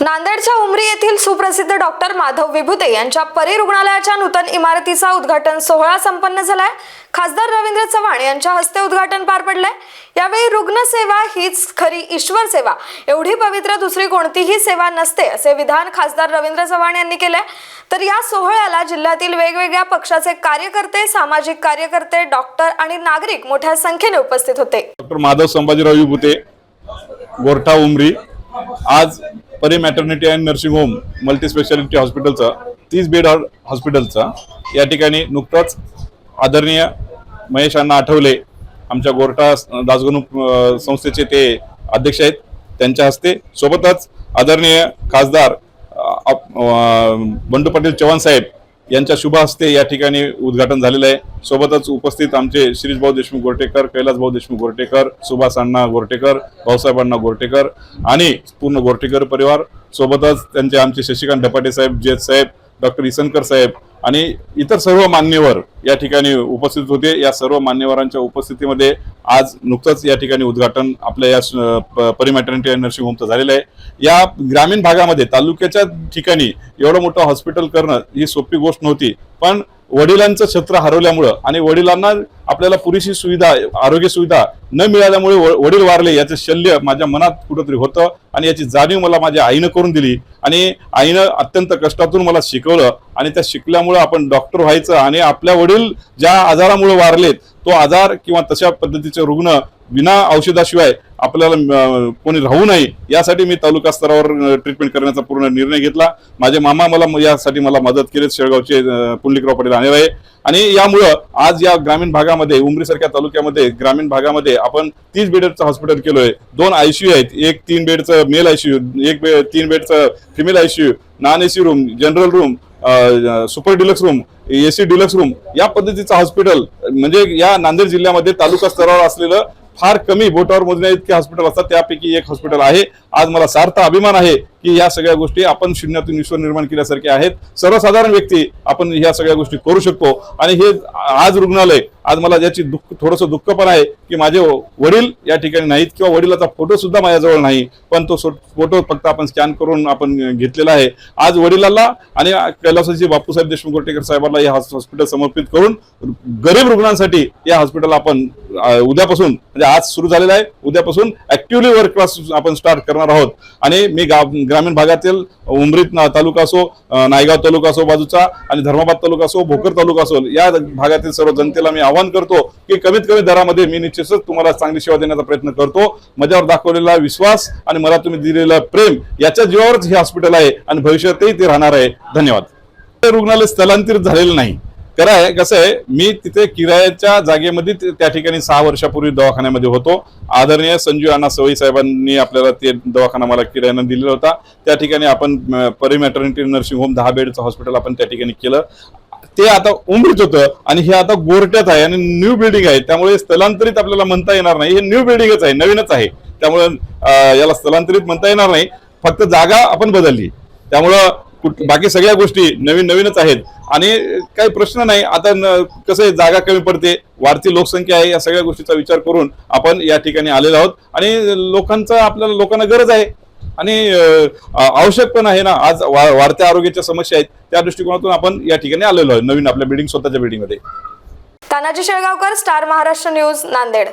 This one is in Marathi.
नांदेडच्या उमरी येथील सुप्रसिद्ध डॉक्टर माधव विभुते यांच्या परिरुग्णालयाच्या नूतन इमारतीचा उद्घाटन सोहळा संपन्न झालाय। खासदार रवींद्र चव्हाण यांच्या हस्ते उद्घाटन पार पडले। यावेळी रुग्णसेवा हीच खरी ईश्वर सेवा, एवढी पवित्र दुसरी कोणतीही सेवा नसते असे विधान खासदार रवींद्र चव्हाण यांनी केले। तर या सोहळ्याला जिल्ह्यातील वेगवेगळ्या पक्षाचे कार्यकर्ते, सामाजिक कार्यकर्ते, डॉक्टर आणि नागरिक मोठ्या संख्येने उपस्थित होते। डॉक्टर माधव संभाजीराव विभुते, गोरठा उमरी, आज परी maternity and nursing home multi speciality हॉस्पिटलचा 30 बेड हॉस्पिटलचा या ठिकाणी नुकताच आदरणीय महेश अण्णा आठवले, आमच्या गोरठा दासगणू संस्थेचे ते अध्यक्ष आहेत, त्यांच्या हस्ते, सोबतच आदरणीय खासदार बंडू पाटील चव्हाण साहेब यांच्या शुभ हस्ते या ठिकाणी उद्घाटन झालेलं आहे। सोबतच उपस्थित आमचे शिरीष भाऊ देशमुख गोरटेकर, कैलास भाऊ देशमुख गोरटेकर, सुभाष अण्णा गोरटेकर, भाऊसाहेब अण्णा गोरटेकर आणि पूर्ण गोरटेकर परिवार, सोबतच त्यांचे आमचे शशिकांत ढपाटे साहेब, जयत साहेब, डॉक्टर इसनकर साहेब आणि इतर सर्व मान्यवर या ठिकाणी उपस्थित होते। या सर्व मान्यवरांच्या उपस्थितीमध्ये आज नुकतंच या ठिकाणी उद्घाटन आपल्या या परी मॅटर्निटी अँड नर्सिंग होमचं झालेलं आहे। या ग्रामीण भागामध्ये तालुक्याच्या ठिकाणी एवढं मोठं हॉस्पिटल करणं ही सोपी गोष्ट नव्हती, पण वडिलांचं छत्र हरवल्यामुळं आणि वडिलांना आपल्याला पुरेशी सुविधा, आरोग्य सुविधा न मिळाल्यामुळे वडील वारले याचं शल्य माझ्या मनात कुठंतरी होतं आणि याची जाणीव मला माझ्या आईनं करून दिली आणि आईनं अत्यंत कष्टातून मला शिकवलं आणि त्या शिकल्यामुळं आपण डॉक्टर व्हायचं आणि आपल्या वडील ज्या आजारामुळे वारलेत तो आजार किंवा तशा पद्धतीचे रुग्ण बिना औषधाशिवाय आपल्याला कोणी राहू नये यासाठी मी तालुका स्तरावर ट्रीटमेंट करण्याचा पूर्ण निर्णय घेतला। माझे मामा मला यासाठी मदत केली, शेळगावचे पुंडलिकराव पाटील आहे आणि यामुळं आज या ग्रामीण भागामध्ये, उमरी सारख्या तालुक्यामध्ये ग्रामीण भागामध्ये आपण 30 बेडचं हॉस्पिटल केलोय। 2 ICU आहेत, एक 3 बेडचं मेल ICU, एक 3 बेडचं female ICU, non AC room, general room, super deluxe room, AC deluxe room, या पद्धतीचं हॉस्पिटल म्हणजे या नांदेड जिल्ह्यामध्ये तालुका स्तरावर असलेलं फार कमी, बोटावर मोजण्या इतके हॉस्पिटल असतात, त्यापैकी एक हॉस्पिटल आहे। आज मला सार्थ अभिमान आहे की या सगळ्या गोष्टी आपण शून्यातून विश्व निर्माण केल्यासारखे आहेत। सर्वसाधारण व्यक्ती आपण ह्या सगळ्या गोष्टी करू शकतो आणि हे आज रुग्णालय, आज मला याची थोडंसं दुःख पण आहे की माझे वडील या ठिकाणी नाहीत किंवा वडिलाचा फोटो सुद्धा माझ्याजवळ नाही, पण तो फोटो फक्त आपण स्कॅन करून आपण घेतलेला आहे। आज वडिलांना आणि कैलासजी बापूसाहेब देशमुख गोरटेकर साहेबांना हे हॉस्पिटल समर्पित करून गरीब रुग्णांसाठी या हॉस्पिटल आपण उद्यापासून, म्हणजे आज सुरू झालेला आहे, उद्यापासून ऍक्टिव्हली वर्क क्लास आपण स्टार्ट करणार आहोत। आणि मी ग्रामीण भागातील उमरी तालुका असो, नायगाव तालुका असो बाजूचा आणि धर्माबाद तालुका असो, भोकर तालुका असो, या भागातील सर्व जनतेला मी आवाहन करतो की कमीत कमी दरामध्ये मी निश्चितच तुम्हाला चांगली सेवा देण्याचा प्रयत्न करतो। माझ्यावर दाखवलेला विश्वास आणि मला तुम्ही दिलेलं प्रेम याच्या जीवावरच हे हॉस्पिटल आहे आणि भविष्यातही ते राहणार आहे। धन्यवाद। रुग्णालय स्थलांतरित झालेलं नाही, कसं आहे, मी तिथे किरायाच्या जागेमध्ये त्या ठिकाणी 6 वर्षापूर्वी दवाखान्यामध्ये होतो। आदरणीय संजीव अण्णा सवई साहेबांनी आपल्याला ते दवाखाना मला किरायानं दिलेला होता। त्या ठिकाणी आपण परी मॅटर्निटी नर्सिंग होम 10 बेडचं हॉस्पिटल आपण त्या ठिकाणी केलं। ते आता उमरीत होतं आणि हे आता गोरट्यात आहे आणि न्यू बिल्डिंग आहे, त्यामुळे स्थलांतरित आपल्याला म्हणता येणार नाही। हे न्यू बिल्डिंगच आहे, नवीनच आहे, त्यामुळे याला स्थलांतरित म्हणता येणार नाही, फक्त जागा आपण बदलली, त्यामुळं बाकी सगळ्या गोष्टी नवीनच आहेत आणि काही प्रश्न नाही। आता कसं आहे, जागा कमी पडते, वाढती लोकसंख्या आहे, या सगळ्या गोष्टीचा विचार करून आपण या ठिकाणी आलेलो आहोत आणि लोकांना गरज आहे आणि आवश्यक पण आहे ना। आज वाढत्या आरोग्याच्या समस्या आहेत, त्या दृष्टिकोनातून आपण या ठिकाणी आलेलो आहोत नवीन आपल्या बिल्डिंग, स्वतःच्या बिल्डिंगमध्ये। Tanaji Shelgaonkar, star Maharashtra news, Nanded.